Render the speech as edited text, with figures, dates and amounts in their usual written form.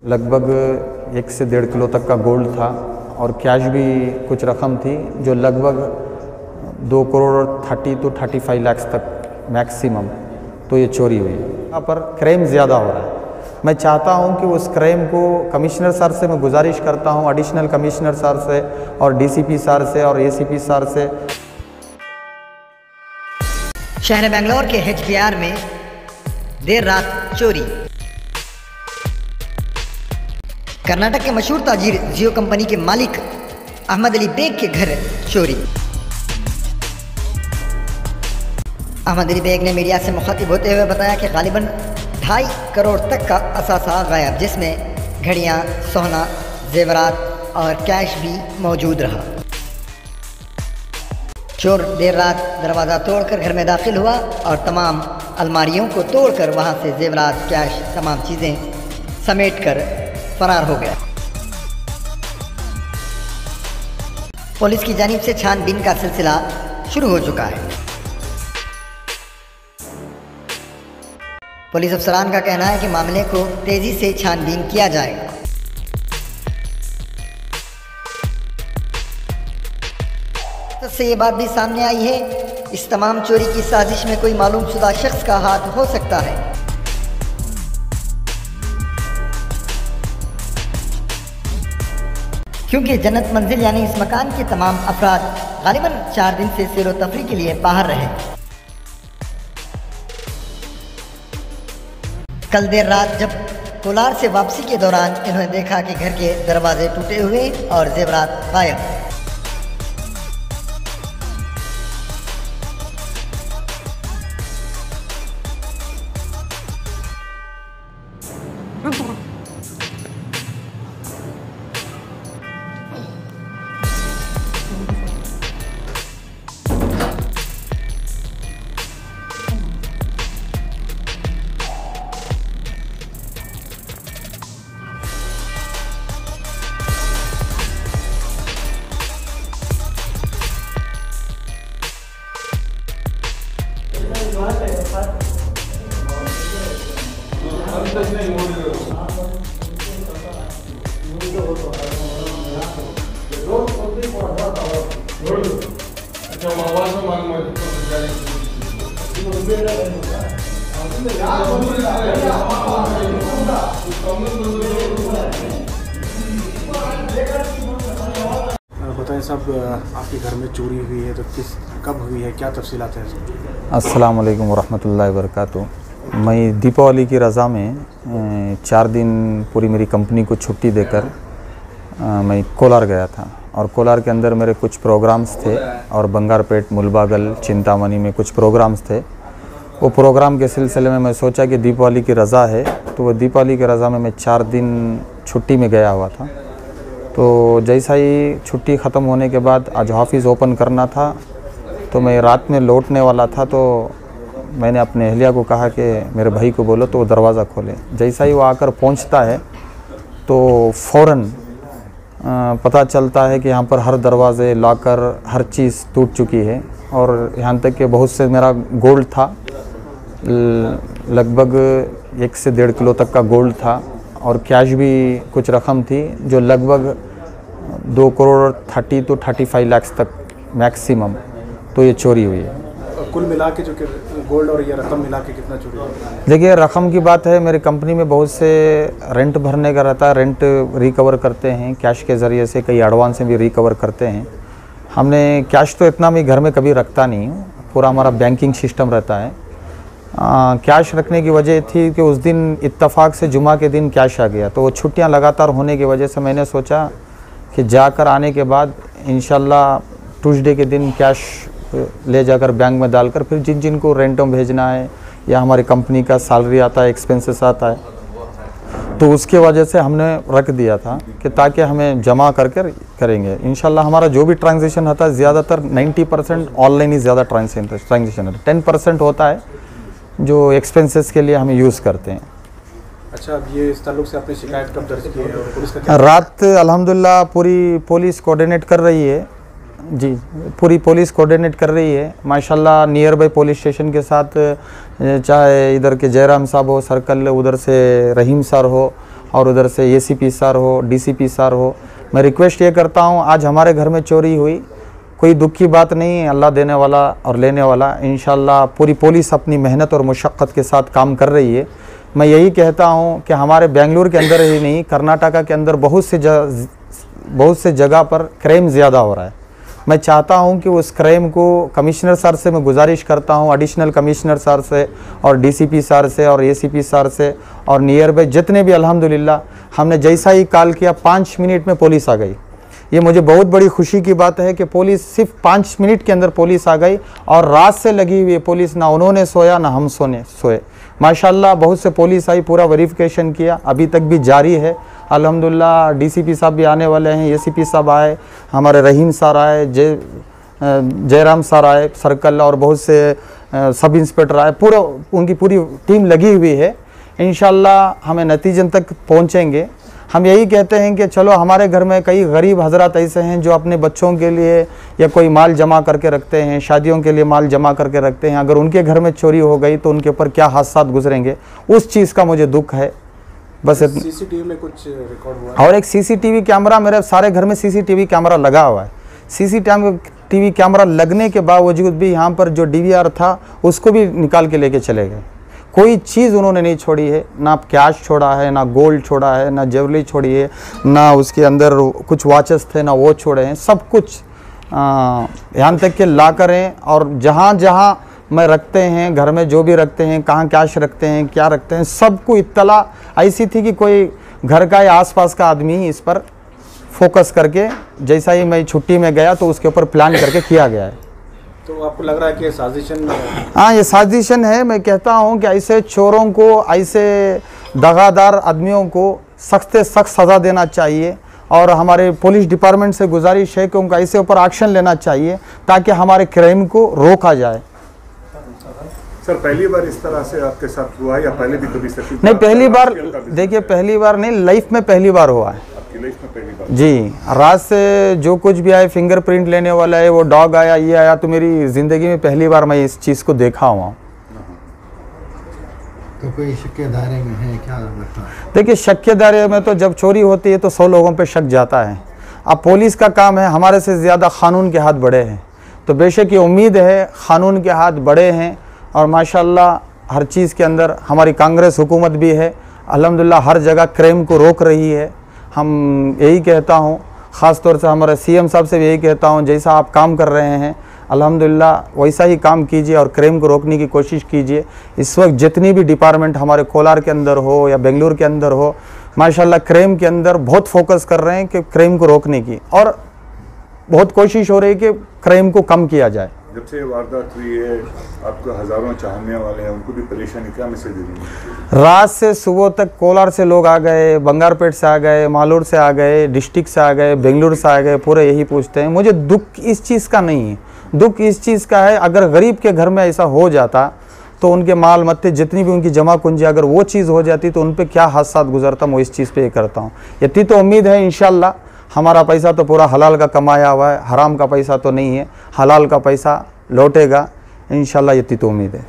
लगभग 1 से 1.5 किलो तक का गोल्ड था और कैश भी कुछ रकम थी जो लगभग 2 करोड़ 30 to 35 लाख तक मैक्सिमम, तो ये चोरी हुई। यहाँ पर क्राइम ज़्यादा हो रहा है। मैं चाहता हूँ कि उस क्राइम को कमिश्नर सर से मैं गुजारिश करता हूँ, एडिशनल कमिश्नर सर से और डीसीपी सर से और एसीपी सर से। शहर बेंगलोर के HBR में देर रात चोरी। कर्नाटक के मशहूर ताजिर जियो कंपनी के मालिक अहमद अली बेग के घर चोरी। अहमद अली बेग ने मीडिया से मुखातिब होते हुए बताया कि गालिबन 2.5 करोड़ तक का असासा गायब, जिसमें घड़ियां, सोना, जेवरात और कैश भी मौजूद रहा। चोर देर रात दरवाज़ा तोड़कर घर में दाखिल हुआ और तमाम अलमारियों को तोड़कर वहां से जेवरात, कैश, तमाम चीज़ें समेटकर फरार हो गया। पुलिस की जानिब से छानबीन का सिलसिला शुरू हो चुका है। पुलिस अफसरान का कहना है कि मामले को तेजी से छानबीन किया जाएगा। तो से ये बात भी सामने आई है, इस तमाम चोरी की साजिश में कोई मालूम शुदा शख्स का हाथ हो सकता है। क्योंकि जन्नत मंजिल यानी इस मकान के तमाम अफराद गालिबन 4 दिन से सैर व तफरी के लिए बाहर रहे। कल देर रात जब कोलार से वापसी के दौरान इन्होंने देखा कि घर के दरवाजे टूटे हुए और जेवरात गायब। बताएं साहब, आपके घर में चोरी हुई है तो कब हुई है, क्या तफसीलात हैं? अस्सलाम वालेकुम वरहमतुल्लाहि वबरकातुहू। मैं दीपावली की रज़ा में 4 दिन पूरी मेरी कंपनी को छुट्टी देकर मैं कोलार गया था और कोलार के अंदर मेरे कुछ प्रोग्राम्स थे और बंगारपेट, मुलबागल, चिंतामणी में कुछ प्रोग्राम्स थे। वो प्रोग्राम के सिलसिले में मैं सोचा कि दीपावली की रज़ा है, तो वो दीपावली की रज़ा में मैं 4 दिन छुट्टी में गया हुआ था। तो जैसा ही छुट्टी ख़त्म होने के बाद आज ऑफिस ओपन करना था, तो मैं रात में लौटने वाला था, तो मैंने अपने अहलिया को कहा कि मेरे भाई को बोलो तो वो दरवाज़ा खोले। जैसा ही वो आकर पहुंचता है तो फ़ौरन पता चलता है कि यहाँ पर हर दरवाज़े, लॉकर, हर चीज़ टूट चुकी है और यहाँ तक कि बहुत से मेरा गोल्ड था, लगभग 1 से 1.5 किलो तक का गोल्ड था और कैश भी कुछ रकम थी जो लगभग 2 करोड़ 30 to 35 लाख तक मैक्सिमम, तो ये चोरी हुई है। कुल मिला के जो गोल्ड और ये रकम मिला के कितना चोरी हुआ? देखिए, रकम की बात है, मेरी कंपनी में बहुत से रेंट भरने का रहता है, रेंट रिकवर करते हैं कैश के ज़रिए से, कई एडवांस भी रिकवर करते हैं। हमने कैश तो इतना मैं घर में कभी रखता नहीं हूँ, पूरा हमारा बैंकिंग सिस्टम रहता है। कैश रखने की वजह थी कि उस दिन इत्तफाक से जुमा के दिन कैश आ गया, तो वो छुट्टियाँ लगातार होने की वजह से मैंने सोचा कि जाकर आने के बाद इंशाल्लाह ट्यूसडे के दिन कैश ले जाकर बैंक में डालकर फिर जिन जिन को रेंटों भेजना है या हमारी कंपनी का सैलरी आता है, एक्सपेंसेस आता है, तो उसके वजह से हमने रख दिया था कि ताकि हमें जमा करके करेंगे। इंशाल्लाह हमारा जो भी ट्रांजेक्शन होता है ज़्यादातर 90% ऑनलाइन ही ज़्यादा ट्रांजेक्शन होता है, 10% होता है जो एक्सपेंसेस के लिए हम यूज़ करते हैं। अच्छा, अब ये इस ताल्लुक से आपने शिकायत कब दर्ज की है और पुलिस का क्या? रात अल्हम्दुलिल्लाह पूरी पुलिस कोऑर्डिनेट कर रही है जी, पूरी पुलिस कोऑर्डिनेट कर रही है माशाल्लाह। नियर बाई पुलिस स्टेशन के साथ चाहे इधर के जयराम साहब हो सर्कल, उधर से रहीम सर हो और उधर से एसीपी सर हो, डीसीपी सर हो, मैं रिक्वेस्ट ये करता हूँ, आज हमारे घर में चोरी हुई, कोई दुख की बात नहीं, अल्लाह देने वाला और लेने वाला। इंशाल्लाह पूरी पुलिस अपनी मेहनत और मुशक्क़त के साथ काम कर रही है। मैं यही कहता हूँ कि हमारे बेंगलुरु के अंदर ही नहीं, कर्नाटका के अंदर बहुत से जगह पर क्राइम ज़्यादा हो रहा है। मैं चाहता हूं कि उस क्राइम को कमिश्नर सर से मैं गुजारिश करता हूं, एडिशनल कमिश्नर सर से और डीसीपी सर से और एसीपी सर से और नियर बाय जितने भी, अल्हम्दुलिल्लाह हमने जैसा ही कॉल किया 5 मिनट में पुलिस आ गई। ये मुझे बहुत बड़ी खुशी की बात है कि पुलिस सिर्फ 5 मिनट के अंदर पुलिस आ गई और रात से लगी हुई है पुलिस, ना उन्होंने सोया ना हम सोए। माशाल्लाह बहुत से पुलिस आई, पूरा वेरिफिकेशन किया, अभी तक भी जारी है। अल्हम्दुलिल्लाह डीसीपी साहब भी आने वाले हैं, एसीपी साहब आए, हमारे रहीम सर आए, जयराम सर आए सर्कल, और बहुत से सब इंस्पेक्टर आए, पूरा उनकी पूरी टीम लगी हुई है। इंशाल्लाह हमें नतीजे तक पहुंचेंगे। हम यही कहते हैं कि चलो, हमारे घर में कई गरीब हजरात ऐसे हैं जो अपने बच्चों के लिए या कोई माल जमा करके रखते हैं, शादियों के लिए माल जमा करके रखते हैं, अगर उनके घर में चोरी हो गई तो उनके ऊपर क्या हादसा गुजरेंगे, उस चीज़ का मुझे दुख है। बस सीसीटीवी में कुछ रिकॉर्ड हुआ है? और एक सीसीटीवी कैमरा, मेरे सारे घर में सीसीटीवी कैमरा लगा हुआ है। सीसीटीवी कैमरा लगने के बावजूद भी यहाँ पर जो डीवीआर था उसको भी निकाल के लेके चले गए। कोई चीज़ उन्होंने नहीं छोड़ी है, ना कैश छोड़ा है, ना गोल्ड छोड़ा है, ना ज्वेलरी छोड़ी है, ना उसके अंदर कुछ वॉचेस थे ना वो छोड़े हैं, सब कुछ यहाँ तक के ला करें। और जहाँ जहाँ में रखते हैं, घर में जो भी रखते हैं, कहाँ कैश रखते हैं, क्या रखते हैं, सबको इत्तला ऐसी थी कि कोई घर का या आसपास का आदमी ही इस पर फोकस करके, जैसा ही मैं छुट्टी में गया तो उसके ऊपर प्लान करके किया गया है। तो आपको लग रहा है कि ये साजिशन? हाँ, ये साजिशन है। मैं कहता हूँ कि ऐसे चोरों को, ऐसे दगादार आदमियों को सख्त से सख्त सज़ा देना चाहिए और हमारे पुलिस डिपार्टमेंट से गुजारिश है कि उनका ऐसे ऊपर एक्शन लेना चाहिए ताकि हमारे क्राइम को रोका जाए। सर, पहली बार इस तरह से आपके साथ हुआ है या पहले भी कभी? नहीं, पहली बार, देखिए पहली बार नहीं, लाइफ में पहली बार हुआ है। आपकी लाइफ में पहली बार? जी, रात से जो कुछ भी आए, फिंगरप्रिंट लेने वाला है, वो डॉग आया, ये आया, तो मेरी ज़िंदगी में पहली बार मैं इस चीज़ को देखा हुआ। तो कोई शक के दायरे में है क्या लगता है? देखिए, शक के दायरे में तो जब चोरी होती है तो 100 लोगों पे शक जाता है। अब पुलिस का काम है, हमारे से ज़्यादा कानून के हाथ बड़े हैं, तो बेशक ये उम्मीद है कानून के हाथ बड़े हैं और माशाल्लाह हर चीज़ के अंदर हमारी कांग्रेस हुकूमत भी है, अल्हम्दुलिल्लाह हर जगह क्राइम को रोक रही है। हम यही कहता हूँ, ख़ास तौर से हमारे सीएम साहब से भी यही कहता हूँ, जैसा आप काम कर रहे हैं अल्हम्दुलिल्लाह वैसा ही काम कीजिए और क्राइम को रोकने की कोशिश कीजिए। इस वक्त जितनी भी डिपार्टमेंट हमारे कोलार के अंदर हो या बेंगलुरु के अंदर हो, माशाल्लाह क्राइम के अंदर बहुत फोकस कर रहे हैं कि क्राइम को रोकने की, और बहुत कोशिश हो रही है कि क्राइम को कम किया जाए। जब से वारदात हुई है, आपको हज़ारों चाहने वाले हैं, उनको भी परेशानी, क्या मैसेज देंगे? रात से सुबह तक कोलार से लोग आ गए, बंगारपेट से आ गए, मालूर से आ गए, डिस्ट्रिक्ट से आ गए, बेंगलुरु से आ गए, पूरे यही पूछते हैं। मुझे दुख इस चीज़ का नहीं है, दुख इस चीज़ का है अगर गरीब के घर में ऐसा हो जाता तो उनके माल मत्ते जितनी भी उनकी जमा पूंजी अगर वो चीज़ हो जाती तो उन पर क्या हादसा गुजरता, मैं इस चीज़ पे ये करता हूँ। इतनी तो उम्मीद है इंशाल्लाह, हमारा पैसा तो पूरा हलाल का कमाया हुआ है, हराम का पैसा तो नहीं है, हलाल का पैसा लौटेगा इंशाल्लाह, इतनी तो उम्मीद है।